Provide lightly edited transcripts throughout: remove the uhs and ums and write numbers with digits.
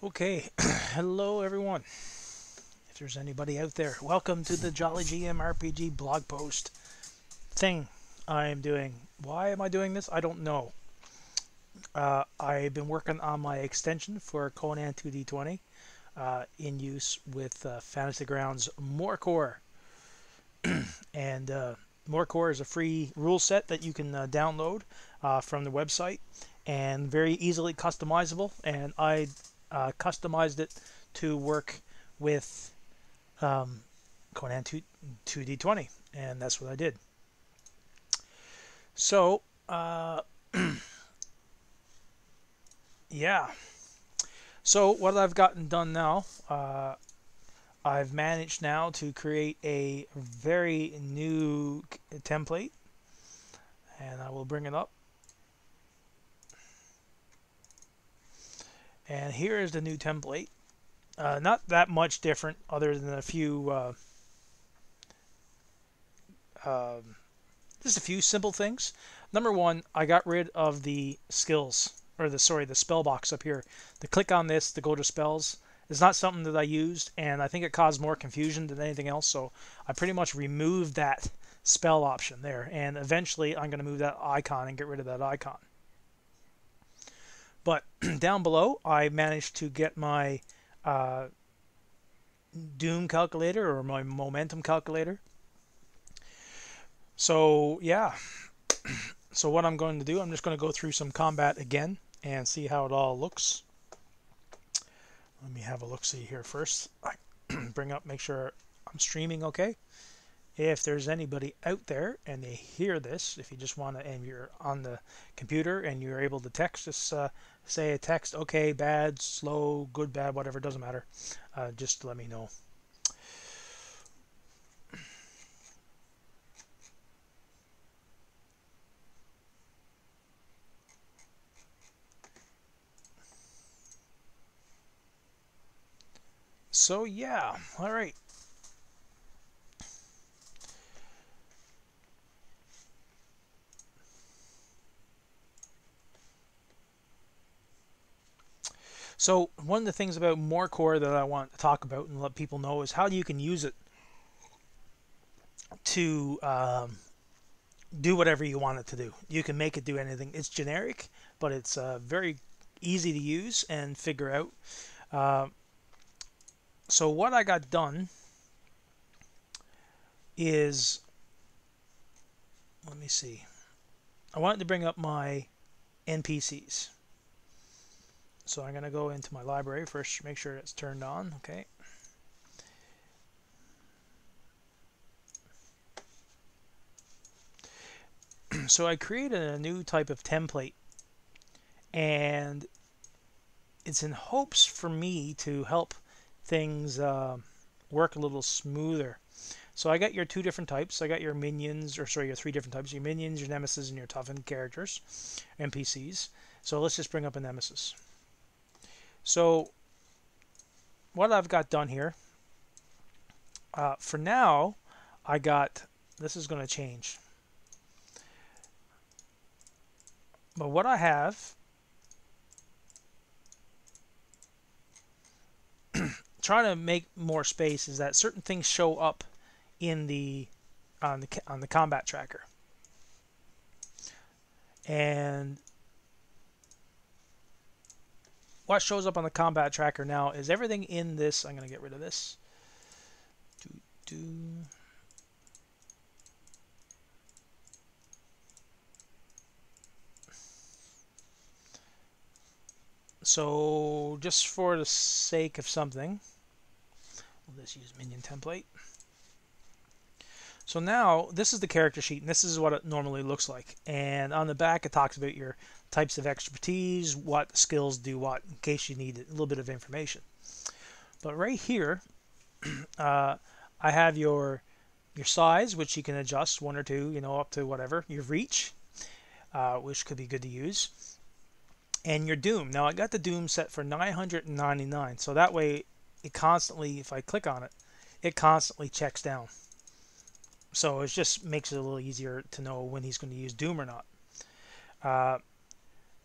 Okay, hello everyone. If there's anybody out there, welcome to the JollyGM RPG blog post thing I am doing. Why am I doing this? I don't know. I've been working on my extension for Conan 2D20 in use with Fantasy Grounds More Core. And More Core is a free rule set that you can download from the website and very easily customizable. And I customized it to work with Conan 2D20, and that's what I did. So, yeah. So, what I've gotten done now, I've managed now to create a very new template, and I will bring it up. And here is the new template. Not that much different, other than a few, just a few simple things. Number one, I got rid of the skills, or the spell box up here. To click on this to go to spells is not something that I used, and I think it caused more confusion than anything else. So I pretty much removed that spell option there, and eventually I'm going to move that icon and get rid of that icon. But down below, I managed to get my doom calculator or my momentum calculator. So yeah, so what I'm going to do, I'm just going to go through some combat again and see how it all looks. Let me have a look-see here first. I bring up, make sure I'm streaming okay. If there's anybody out there and they hear this, if you just want to, and you're on the computer and you're able to text, just say a text, okay, bad, slow, good, bad, whatever, doesn't matter. Just let me know. So yeah, all right. So one of the things about More Core that I want to talk about and let people know is how you can use it to do whatever you want it to do. You can make it do anything. It's generic, but it's very easy to use and figure out. Uh, so what I got done is, let me see. I wanted to bring up my NPCs. So I'm going to go into my library first, make sure it's turned on. Okay. So I created a new type of template, and it's in hopes for me to help things work a little smoother. So I got your two different types. I got your minions, or sorry, your three different types. Your minions, your nemesis, and your toughened characters, NPCs. So let's just bring up a nemesis. So what I've got done here, for now, I got, this is going to change. But what I have, trying to make more space, is that certain things show up in the on the combat tracker, and what shows up on the combat tracker now is everything in this. I'm going to get rid of this. So just for the sake of something, we'll just use minion template. So now this is the character sheet, and this is what it normally looks like. And on the back, it talks about your types of expertise, what skills do what, in case you need a little bit of information. But right here, I have your size, which you can adjust, 1 or 2, up to whatever. Your reach, which could be good to use. And your doom. Now I got the doom set for 999, so that way it constantly, if I click on it, it constantly checks down. So it just makes it a little easier to know when he's going to use doom or not.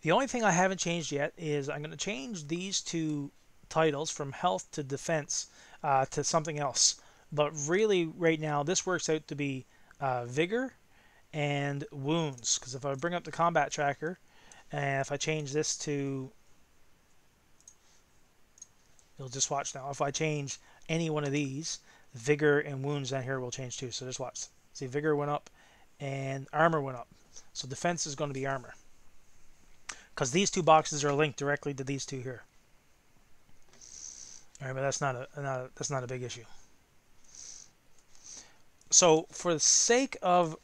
The only thing I haven't changed yet is I'm going to change these to titles from health to defense to something else. But really, right now, this works out to be vigor and wounds. Because if I bring up the combat tracker, and if I change this to, you'll just watch now. If I change any one of these, vigor and wounds down here will change too. So just watch. See, vigor went up and armor went up. So defense is going to be armor. Because these two boxes are linked directly to these two here. All right, but that's not a big issue. So for the sake of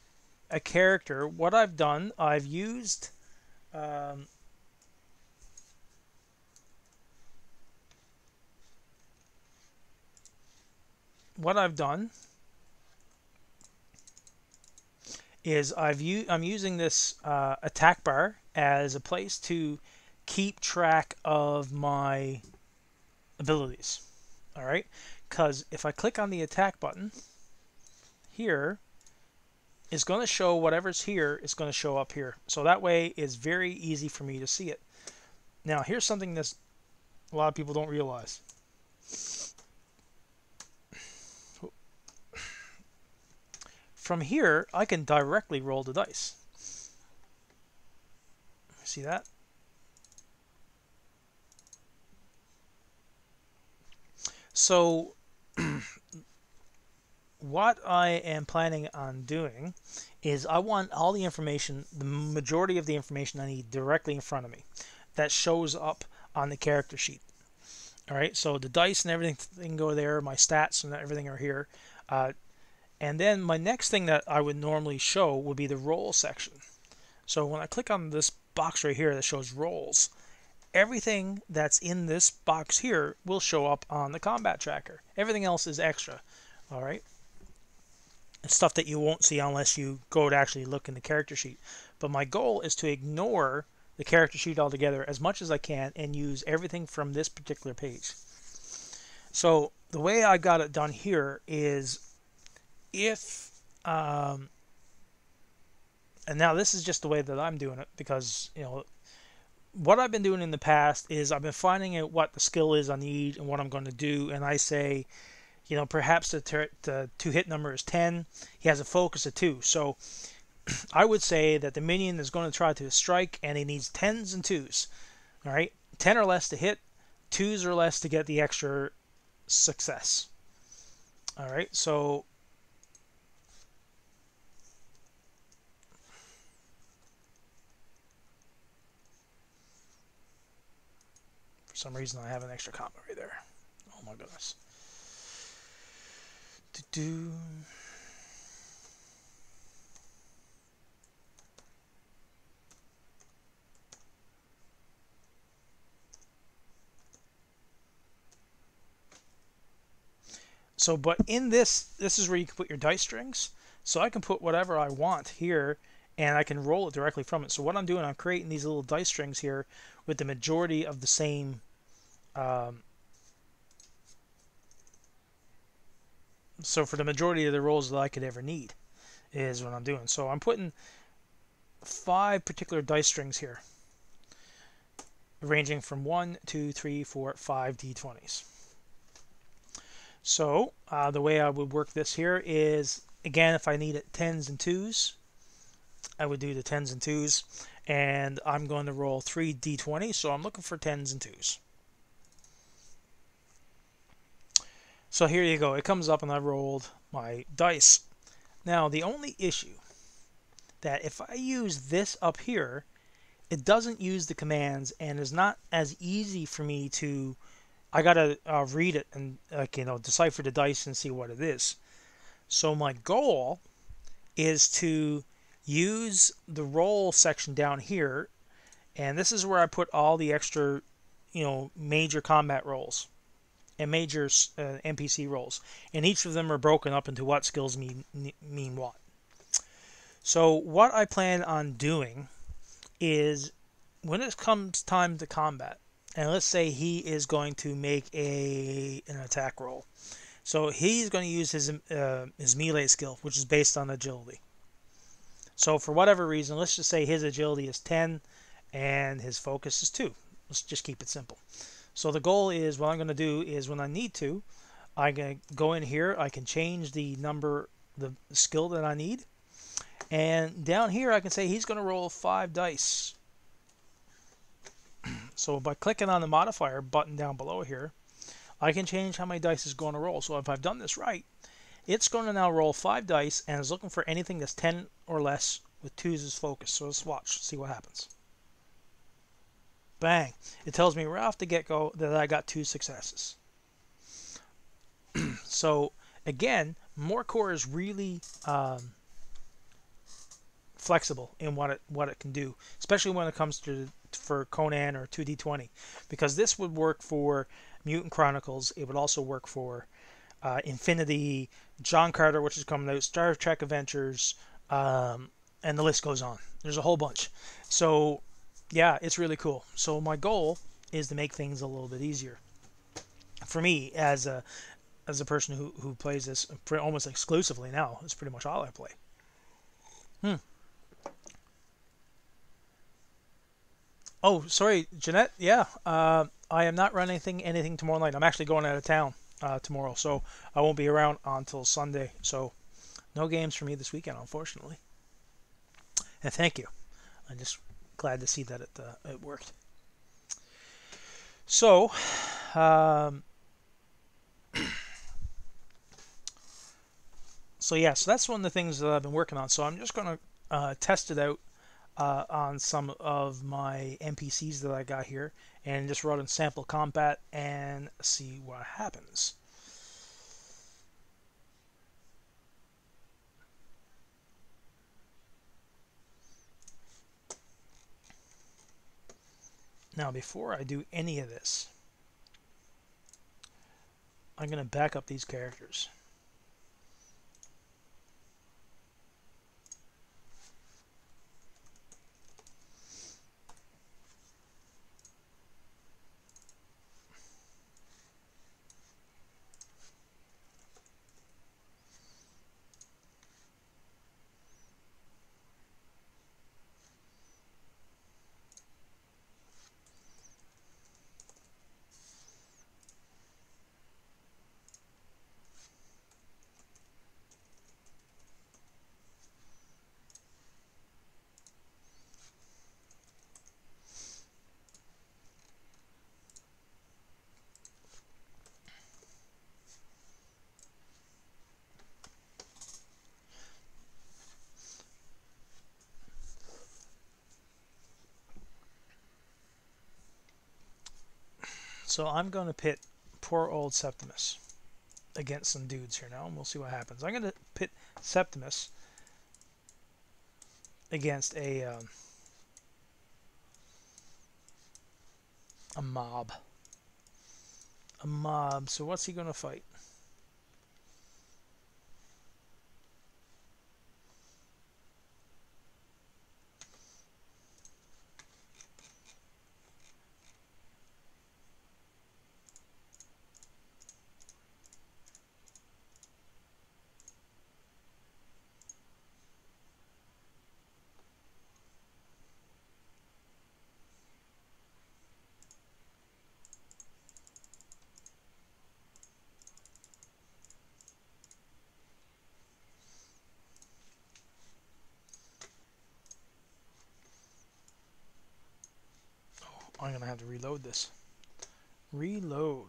a character, what I've done, I've used what I've done is I'm using this attack bar as a place to keep track of my abilities. All right, because if I click on the attack button here, it's going to show whatever's here is going to show up here. So that way it's very easy for me to see it. Now here's something that a lot of people don't realize. From here, I can directly roll the dice. See that? So what I am planning on doing is I want all the information, the majority of the information I need directly in front of me that shows up on the character sheet. All right, so the dice and everything go there, my stats and everything are here. And then my next thing that I would normally show would be the roll section. So when I click on this box right here that shows rolls, everything that's in this box here will show up on the combat tracker. Everything else is extra. All right. It's stuff that you won't see unless you go to actually look in the character sheet. But my goal is to ignore the character sheet altogether as much as I can and use everything from this particular page. So the way I got it done here is if and now this is just the way that I'm doing it, because what I've been doing in the past is I've been finding out what the skill is I need and what I'm going to do, and I say, perhaps the to-hit number is 10. He has a focus of 2. So I would say that the minion is going to try to strike, and he needs 10s and 2s. All right, 10 or less to hit, 2s or less to get the extra success. All right, so for some reason I have an extra comma right there. Oh my goodness. So, but in this is where you can put your dice strings. So I can put whatever I want here, and I can roll it directly from it. So what I'm doing, I'm creating these little dice strings here with the majority of the same so for the majority of the rolls that I could ever need is what I'm doing. So I'm putting 5 particular dice strings here, ranging from 1, 2, 3, 4, 5 d20s. So the way I would work this here is, again, if I needed 10s and 2s, I would do the 10s and 2s, and I'm going to roll 3 d20s, so I'm looking for 10s and 2s. So here you go. It comes up and I rolled my dice. Now the only issue that if I use this up here, it doesn't use the commands and is not as easy for me to. I gotta read it and decipher the dice and see what it is. So my goal is to use the roll section down here, and this is where I put all the extra, major combat rolls and major NPC rolls, and each of them are broken up into what skills mean what. So what I plan on doing is, when it comes time to combat, and let's say he is going to make an attack roll, so he's going to use his melee skill, which is based on agility. So for whatever reason, let's just say his agility is 10 and his focus is 2. Let's just keep it simple. So the goal is, what I'm going to do is, when I need to, I can go in here, I can change the number, the skill that I need, and down here I can say he's going to roll 5 dice. So by clicking on the modifier button down below here, I can change how many dice is going to roll. So if I've done this right, it's going to now roll 5 dice and is looking for anything that's 10 or less with 2s as focus. So let's watch, see what happens. Bang! It tells me right off the get-go that I got 2 successes. So again, Morecore is really flexible in what it can do, especially when it comes to for Conan or 2D20, because this would work for Mutant Chronicles. It would also work for Infinity, John Carter, which is coming out, Star Trek Adventures, and the list goes on. There's a whole bunch. So yeah, it's really cool. So my goal is to make things a little bit easier for me as a person who plays this almost exclusively now. It's pretty much all I play. Oh, sorry, Jeanette. Yeah, I am not running anything tomorrow night. I'm actually going out of town tomorrow, so I won't be around until Sunday. So no games for me this weekend, unfortunately. And thank you. I'm just glad to see that it worked. So, so that's one of the things that I've been working on. So I'm just going to test it out on some of my NPCs that I got here, and just run in sample combat and see what happens. Now, before I do any of this, I'm going to back up these characters. So I'm going to pit poor old Septimus against some dudes here now, and we'll see what happens. I'm going to pit Septimus against a mob. A mob. So what's he going to fight? I'm going to have to reload this. Reload.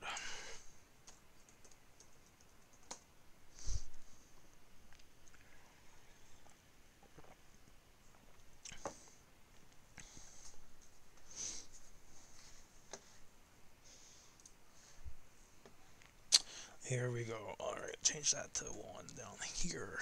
Here we go. Alright, change that to 1 down here.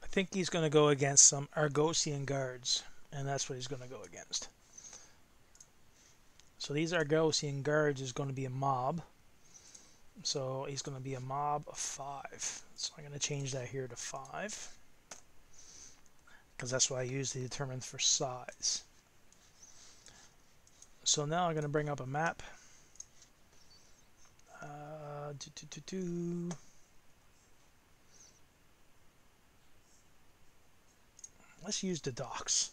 I think he's going to go against some Argosian guards, and that's what he's going to go against. So these Argosian guards is going to be a mob. So he's going to be a mob of 5. So I'm going to change that here to 5. because that's what I use to determine for size. So now I'm going to bring up a map. Let's use the docks.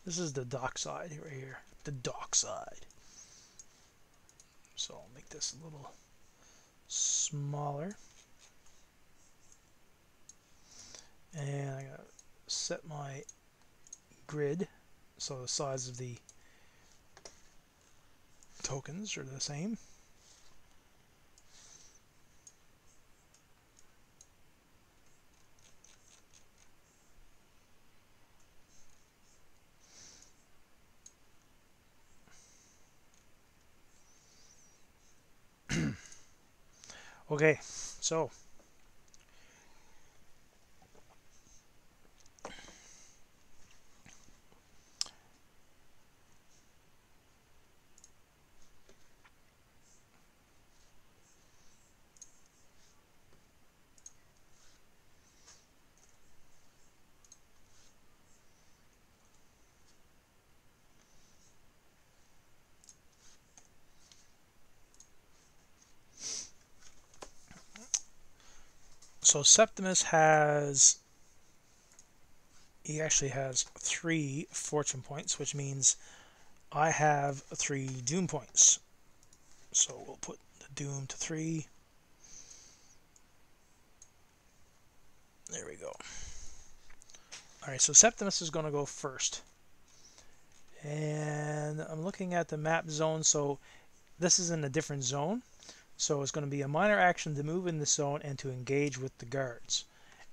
This is the dock side right here. The dock side. So I'll make this a little smaller. And I'm going to set my grid so the size of the tokens are the same. Okay, so Septimus he actually has 3 fortune points, which means I have 3 doom points. So we'll put the doom to 3. There we go. Alright, so Septimus is going to go first. And I'm looking at the map zone, so this is in a different zone. So it's going to be a minor action to move in this zone and to engage with the guards.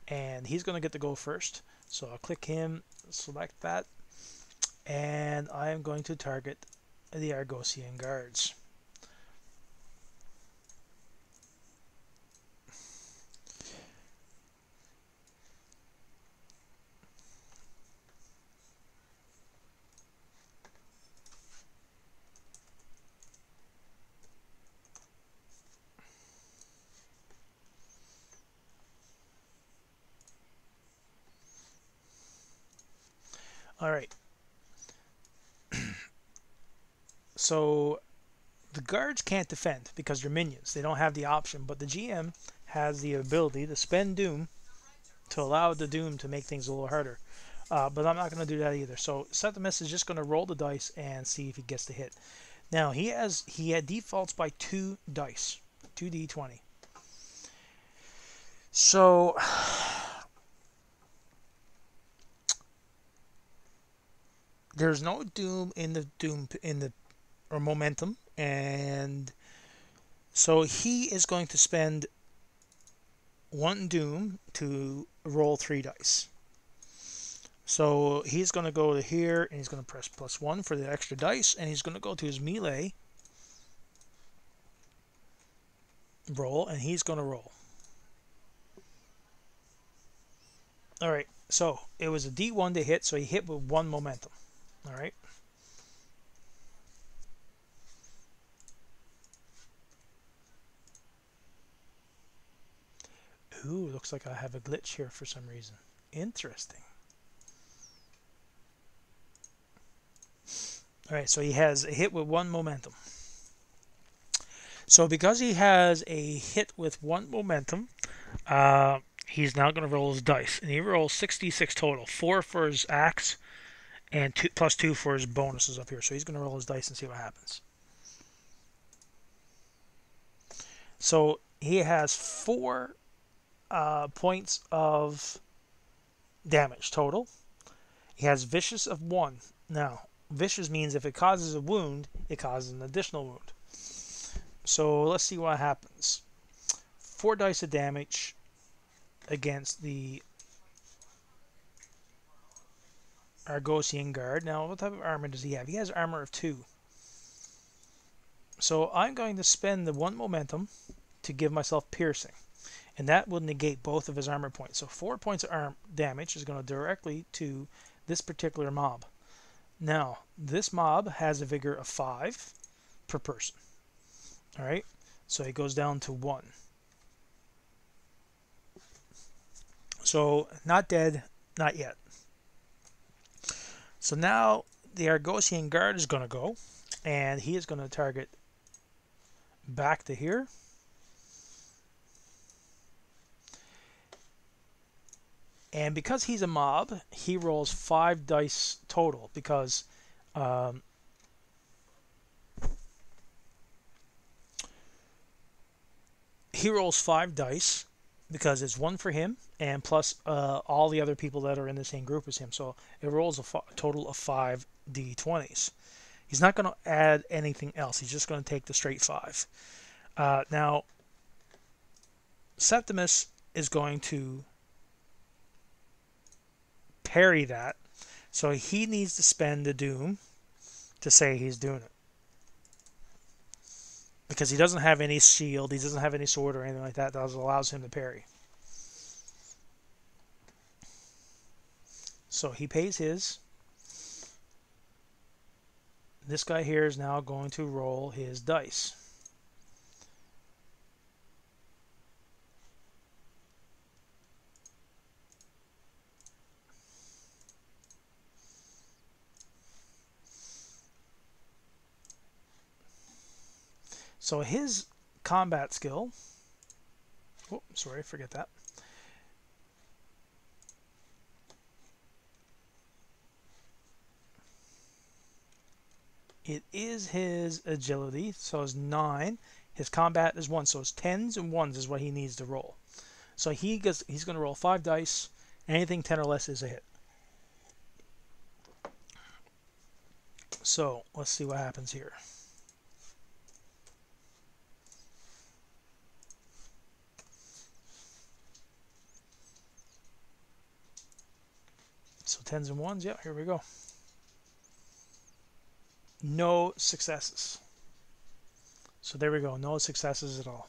And he's going to get to go first. So I'll click him, select that, and I am going to target the Argosian guards. Alright. So the guards can't defend because they're minions. They don't have the option, but the GM has the ability to spend doom to allow the doom to make things a little harder. But I'm not going to do that either. So Septimus is just going to roll the dice and see if he gets the hit. Now he defaults by 2 dice, 2d20. So there's no doom in the or momentum, and so he is going to spend 1 doom to roll 3 dice. So he's going to go to here and he's going to press +1 for the extra dice, and he's going to go to his melee roll, and he's going to roll. Alright, so it was a D1 to hit, so he hit with 1 momentum. Alright. Ooh, looks like I have a glitch here for some reason. Interesting. Alright, so he has a hit with 1 momentum. So because he has a hit with 1 momentum, he's now going to roll his dice. And he rolls 66 total. 4 for his axe, and +2 for his bonuses up here. So he's going to roll his dice and see what happens. So he has 4 points of damage total. He has vicious of 1. Now, vicious means if it causes a wound, it causes an additional wound. So let's see what happens. 4 dice of damage against the Argosian guard. Now, what type of armor does he have? He has armor of 2. So I'm going to spend the 1 momentum to give myself piercing, and that will negate both of his armor points. So 4 points of damage is going to directly to this particular mob. Now, this mob has a vigor of 5 per person. Alright, so it goes down to 1. So, not dead, not yet. So now the Argosian guard is going to go, and he is going to target back to here. And because he's a mob, he rolls 5 dice total, because he rolls 5 dice because it's 1 for him and plus all the other people that are in the same group as him. So it rolls a total of 5 d20s. He's not going to add anything else. He's just going to take the straight 5. Now, Septimus is going to parry that. So he needs to spend the doom to say he's doing it. Because he doesn't have any shield, he doesn't have any sword or anything like that that allows him to parry. So he pays his. This guy here is now going to roll his dice. So his combat skill, oh, sorry, forget that. It is his agility, so it's 9. His combat is 1, so it's 10s and 1s is what he needs to roll. So he's going to roll 5 dice. Anything 10 or less is a hit. So let's see what happens here. So 10s and 1s, yeah, here we go. No successes. So there we go, no successes at all.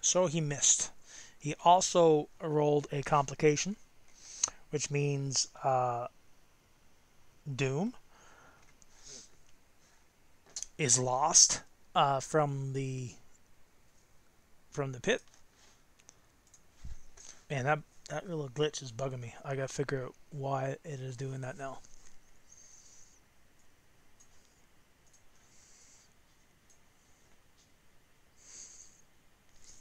So he missed. He also rolled a complication, which means doom is lost from the pit. And that little glitch is bugging me. I gotta figure out why it is doing that now.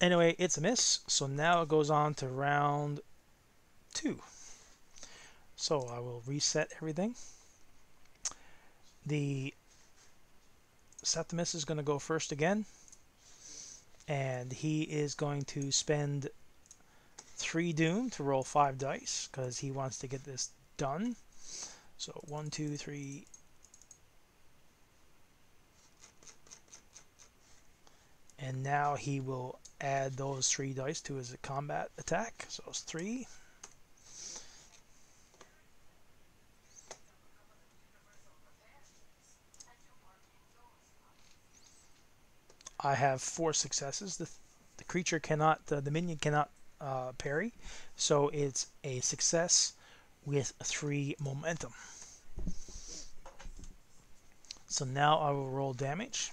Anyway, it's a miss. So now it goes on to round 2. So I will reset everything. The Septimus is going to go first again. And he is going to spend 3 doom to roll 5 dice because he wants to get this done. So 1, 2, 3. And now he will add those 3 dice to his combat attack. So it's 3. I have 4 successes. The creature cannot, the minion cannot parry, so it's a success with 3 momentum. So now I will roll damage.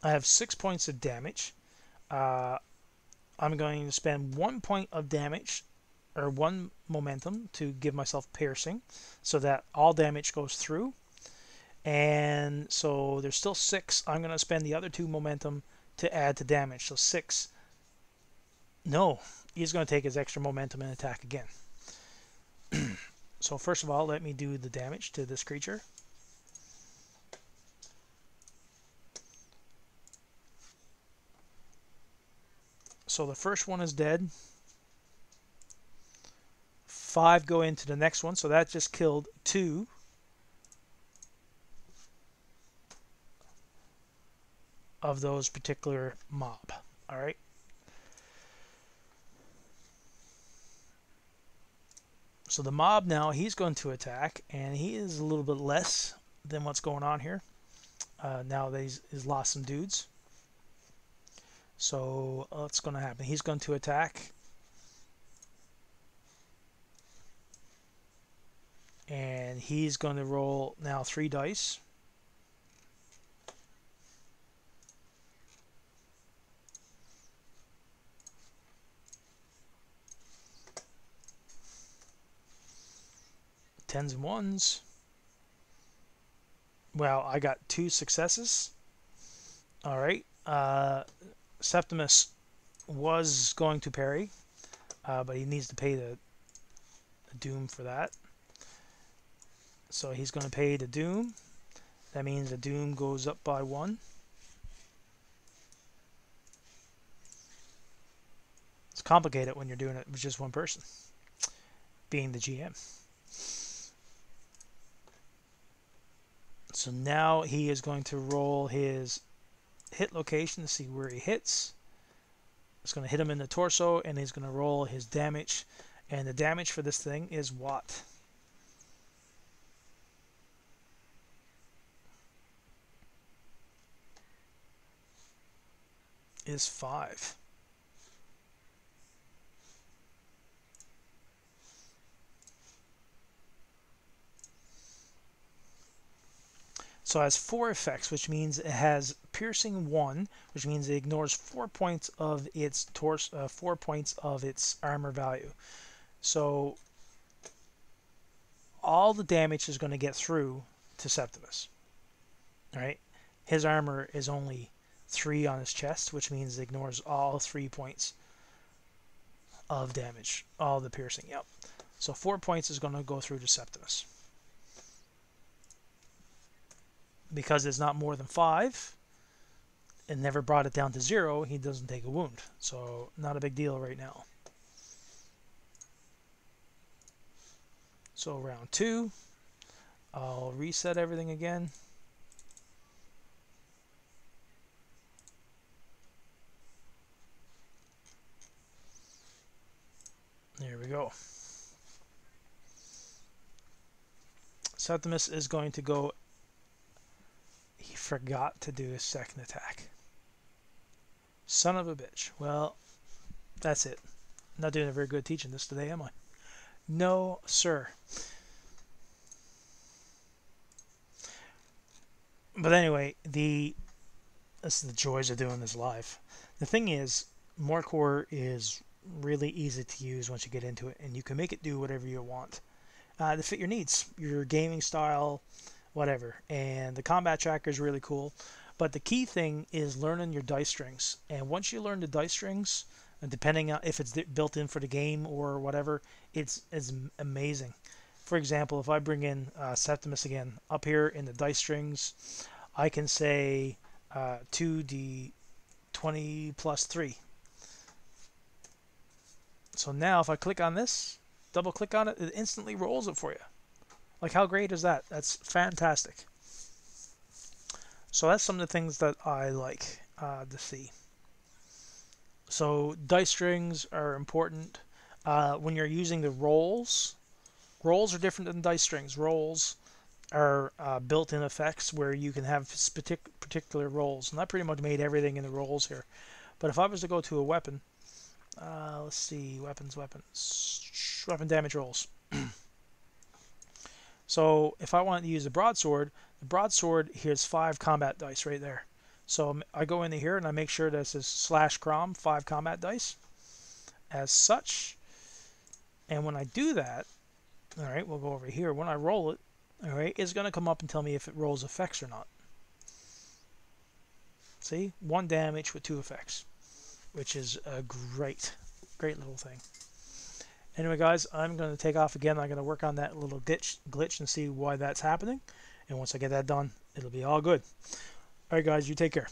I have 6 points of damage. I'm going to spend 1 point of damage, or 1 momentum, to give myself piercing, so that all damage goes through. And so there's still 6. I'm going to spend the other 2 momentum to add to damage. So 6. No, he's going to take his extra momentum and attack again. So first of all, let me do the damage to this creature. So the first one is dead. 5 go into the next one, so that just killed 2. Of those particular mob. Alright. So the mob now, he's going to attack, and he is a little bit less than what's going on here. Now that he's lost some dudes. So what's going to happen? He's going to attack. And he's going to roll now 3 dice. tens and ones. Well, I got 2 successes. All right. Septimus was going to parry, but he needs to pay the doom for that. So he's going to pay the doom. That means the doom goes up by 1. It's complicated when you're doing it with just one person, being the GM. So now he is going to roll his hit location to see where he hits. It's going to hit him in the torso, and he's going to roll his damage. And the damage for this thing is what? Is 5. So it has 4 effects, which means it has piercing 1, which means it ignores 4 points of its 4 points of its armor value. So all the damage is going to get through to Septimus. All right, his armor is only 3 on his chest, which means it ignores all 3 points of damage, all the piercing. Yep. So 4 points is going to go through to Septimus. Because it's not more than 5 and never brought it down to 0, he doesn't take a wound. So not a big deal right now. So round 2, I'll reset everything again. There we go. Septimus is going to go. He forgot to do his second attack. Son of a bitch. Well, that's it. I'm not doing a very good teaching this today, am I? No, sir. But anyway, this is the joys of doing this live. The thing is, Morcor is really easy to use once you get into it, and you can make it do whatever you want to fit your needs, your gaming style, whatever. And the combat tracker is really cool, but the key thing is learning your dice strings. And once you learn the dice strings, and depending on if it's built in for the game or whatever, it's amazing. For example, if I bring in Septimus again up here in the dice strings, I can say 2d20 plus 3. So now if I click on this, double click on it, it instantly rolls it for you. Like, how great is that? That's fantastic. So that's some of the things that I like to see. So dice strings are important. When you're using the rolls are different than dice strings. Rolls are built-in effects where you can have particular rolls. And I pretty much made everything in the rolls here. But if I was to go to a weapon, let's see, weapon damage rolls. So if I wanted to use the broadsword here's 5 combat dice right there. So I go into here and I make sure that it says /crom 5 combat dice as such. And when I do that, all right, we'll go over here. When I roll it, all right, it's going to come up and tell me if it rolls effects or not. See, 1 damage with 2 effects, which is a great little thing. Anyway, guys, I'm going to take off again. I'm going to work on that little glitch and see why that's happening. And once I get that done, it'll be all good. All right, guys, you take care.